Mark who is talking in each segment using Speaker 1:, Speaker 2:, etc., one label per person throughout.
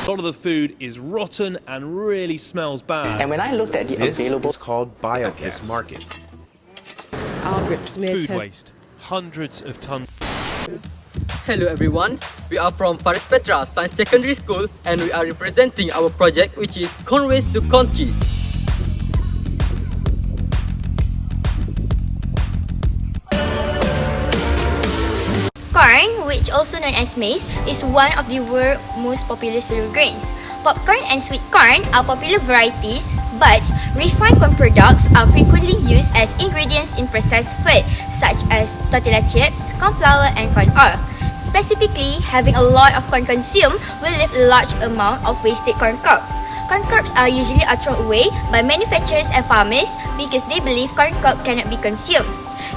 Speaker 1: A lot of the food is rotten and really smells bad.
Speaker 2: And when I looked at the
Speaker 3: This
Speaker 2: available...
Speaker 3: is called biogas market.
Speaker 4: Albert Smith
Speaker 1: Food waste, hundreds of tons.
Speaker 5: Hello everyone, we are from Faris Petra Sains Secondary School and we are representing our project which is Corn Waste To Cornkies.
Speaker 6: Corn, which also known as maize, is one of the world's most popular cereal grains. Popcorn and sweet corn are popular varieties, but refined corn products are frequently used as ingredients in processed food, such as tortilla chips, corn flour, and corn oil. Specifically, having a lot of corn consumed will leave a large amount of wasted corn cobs. Corn cobs are usually thrown away by manufacturers and farmers because they believe corn cob cannot be consumed.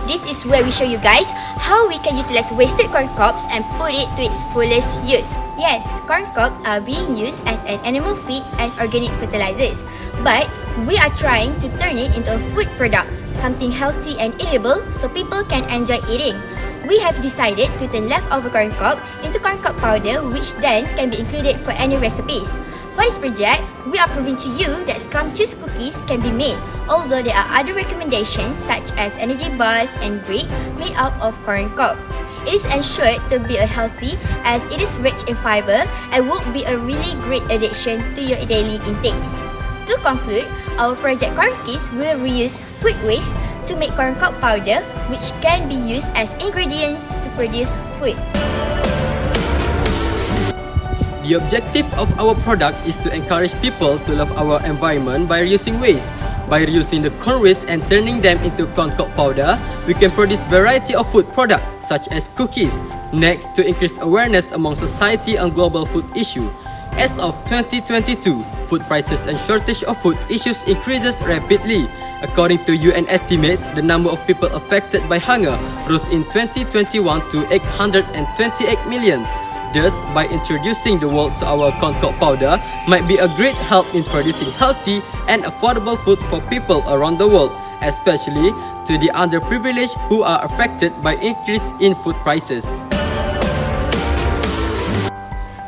Speaker 6: This is where we show you guys how we can utilize wasted corn cobs and put it to its fullest use. Yes, corn cobs are being used as an animal feed and organic fertilizers, but we are trying to turn it into a food product, something healthy and eatable so people can enjoy eating. We have decided to turn leftover corn cob into corncob powder, which then can be included for any recipes. For this project, we are proving to you that scrumptious cookies can be made, although there are other recommendations such as energy bars and bread made out of corn cob. It is ensured to be healthy as it is rich in fiber and would be a really great addition to your daily intakes. To conclude, our project Cornkies will reuse food waste to make corncob powder, which can be used as ingredients to produce food.
Speaker 5: The objective of our product is to encourage people to love our environment by reducing waste. By reusing the corn waste and turning them into corncob powder, we can produce variety of food products such as cookies. Next, to increase awareness among society on global food issue. As of 2022, food prices and shortage of food issues increases rapidly. According to UN estimates, the number of people affected by hunger rose in 2021 to 828 million. Thus, by introducing the world to our corncob powder might be a great help in producing healthy and affordable food for people around the world, especially to the underprivileged who are affected by increase in food prices.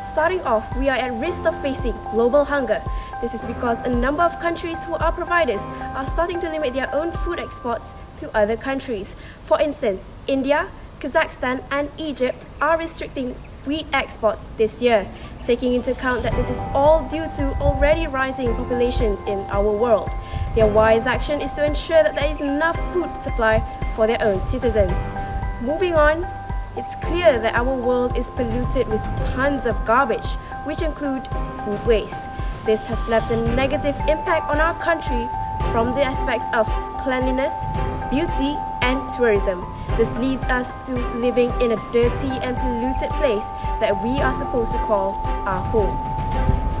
Speaker 4: Starting off, we are at risk of facing global hunger. This is because a number of countries who are providers are starting to limit their own food exports to other countries. For instance, India, Kazakhstan and Egypt are restricting wheat exports this year, taking into account that this is all due to already rising populations in our world. Their wise action is to ensure that there is enough food supply for their own citizens. Moving on, it's clear that our world is polluted with tons of garbage, which include food waste. This has left a negative impact on our country from the aspects of cleanliness, beauty, and tourism. This leads us to living in a dirty and polluted place that we are supposed to call our home.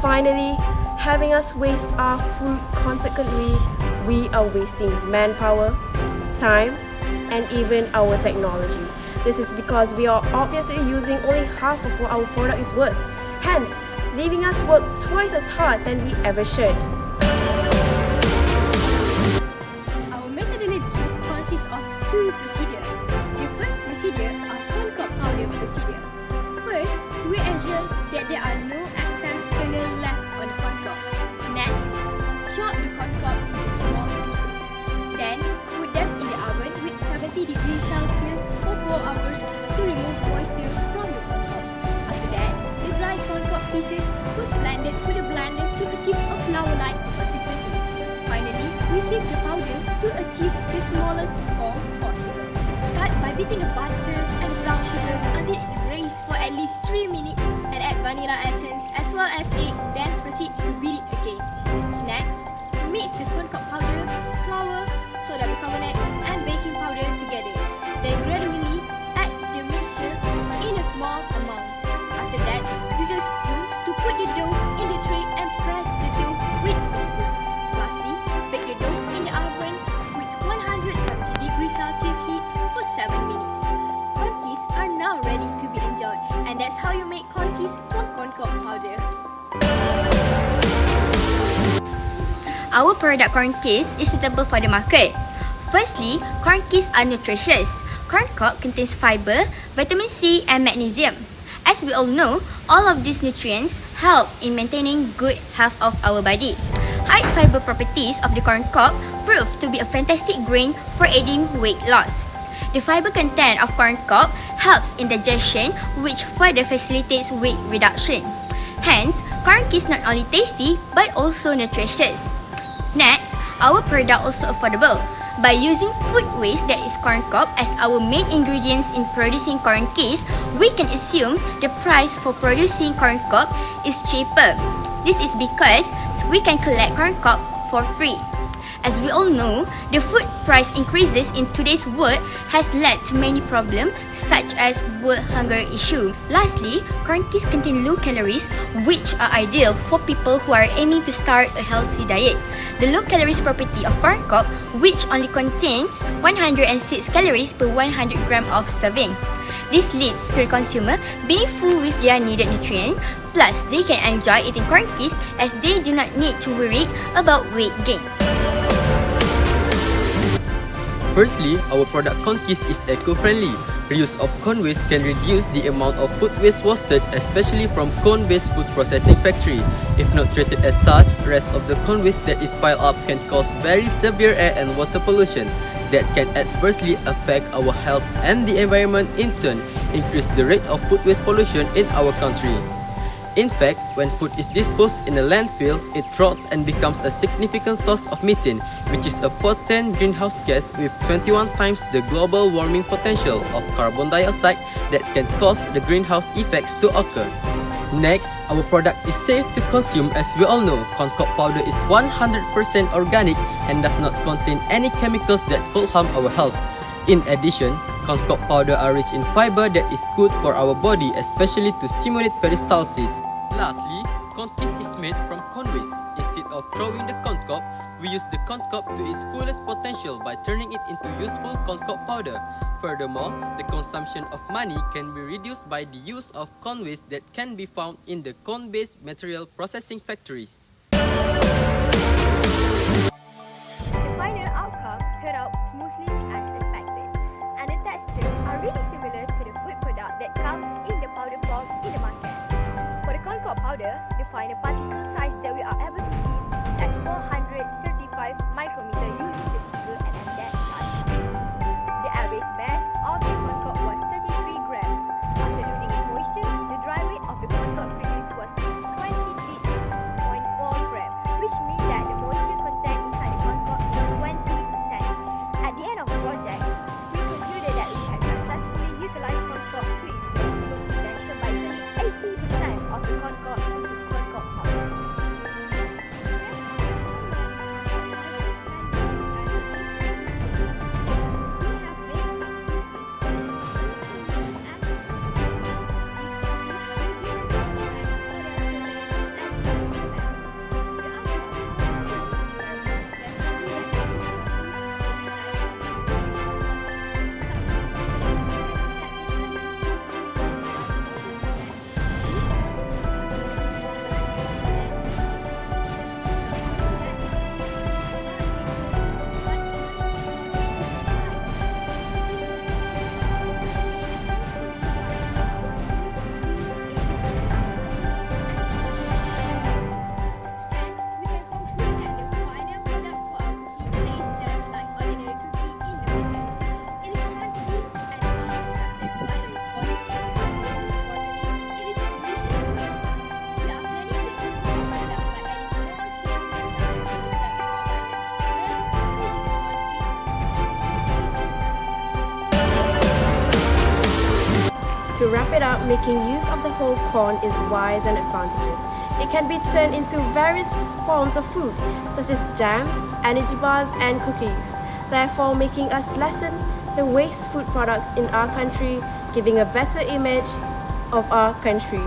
Speaker 4: Finally, having us waste our food consequently, we are wasting manpower, time, and even our technology. This is because we are obviously using only half of what our product is worth, hence leaving us work twice as hard than we ever should.
Speaker 6: Our methodology consists of two procedures. The first procedure are corncob powder procedure. First, we ensure that there are no excess kernel left on the corncob. Next, chop the corncob into small pieces. Then, put them in the oven with 70 degrees Celsius for 4 hours to remove moisture from the corncob. After that, the dry corncob pieces was blended with a blender to achieve a flour-like consistency. Finally, we sieve the powder to achieve the smallest form possible. Start by beating the butter and brown sugar until it raise for at least 3 minutes and add vanilla essence as well as egg, then proceed to beat it again. Next, mix the corncob powder, flour, soda bicarbonate and baking powder together. Then gradually add the mixture in a small amount. After that, use a spoon to put the dough in the tray and press the dough with a spoon. Lastly, bake the dough in the oven with 170 degrees Celsius heat for 7 minutes. Cornkies are now ready to be enjoyed, and that's how you make cornkies from corncob powder. Our product cornkies is suitable for the market. Firstly, cornkies are nutritious. Corn cob contains fiber, vitamin C and magnesium. As we all know, all of these nutrients help in maintaining good health of our body. High fiber properties of the corn cob prove to be a fantastic grain for aiding weight loss. The fiber content of corn cob helps in digestion, which further facilitates weight reduction. Hence, corn is not only tasty but also nutritious. Next, our product also affordable. By using food waste that is corn cob as our main ingredients in producing corn keys, we can assume the price for producing corn cob is cheaper. This is because we can collect corn cob for free. As we all know, the food price increases in today's world has led to many problems such as world hunger issue. Lastly, corn keys contain low calories, which are ideal for people who are aiming to start a healthy diet. The low calories property of corn cob, which only contains 106 calories per 100 gram of serving. This leads to the consumer being full with their needed nutrients, plus they can enjoy eating corn keys as they do not need to worry about weight gain.
Speaker 5: Firstly, our product corn keys is eco-friendly. Reuse of corn waste can reduce the amount of food waste wasted, especially from corn-based food processing factory. If not treated as such, rest of the corn waste that is piled up can cause very severe air and water pollution that can adversely affect our health and the environment, in turn increase the rate of food waste pollution in our country. In fact, when food is disposed in a landfill, it rots and becomes a significant source of methane, which is a potent greenhouse gas with 21 times the global warming potential of carbon dioxide that can cause the greenhouse effects to occur. Next, our product is safe to consume. As we all know, Corncob powder is 100% organic and does not contain any chemicals that could harm our health. In addition, Corncob powder are rich in fiber that is good for our body, especially to stimulate peristalsis. Lastly, corn keys is made from corn waste. Instead of throwing the corn cob, we use the corn cob to its fullest potential by turning it into useful Corncob powder. Furthermore, the consumption of money can be reduced by the use of corn waste that can be found in the corn-based material processing factories.
Speaker 2: The final outcome turned out smoothly as expected, and the texture are really similar to the food product that comes in the powder form in the market. For the Corncob powder, the final particle size that we are able to see is at 435 micrometer using the single and size. The average mass of the Corncob was 33 grams. After losing its moisture, the dry weight of the Corncob produced was 26.4 grams, which means that the moisture content inside the Corncob is 20%. At the end of the project, we concluded that we had successfully utilized Corncob to its maximum potential by turning 80% of the Corncob into Corncob powder.
Speaker 4: To wrap it up, making use of the whole corn is wise and advantageous. It can be turned into various forms of food, such as jams, energy bars, and cookies, therefore making us lessen the waste food products in our country, giving a better image of our country.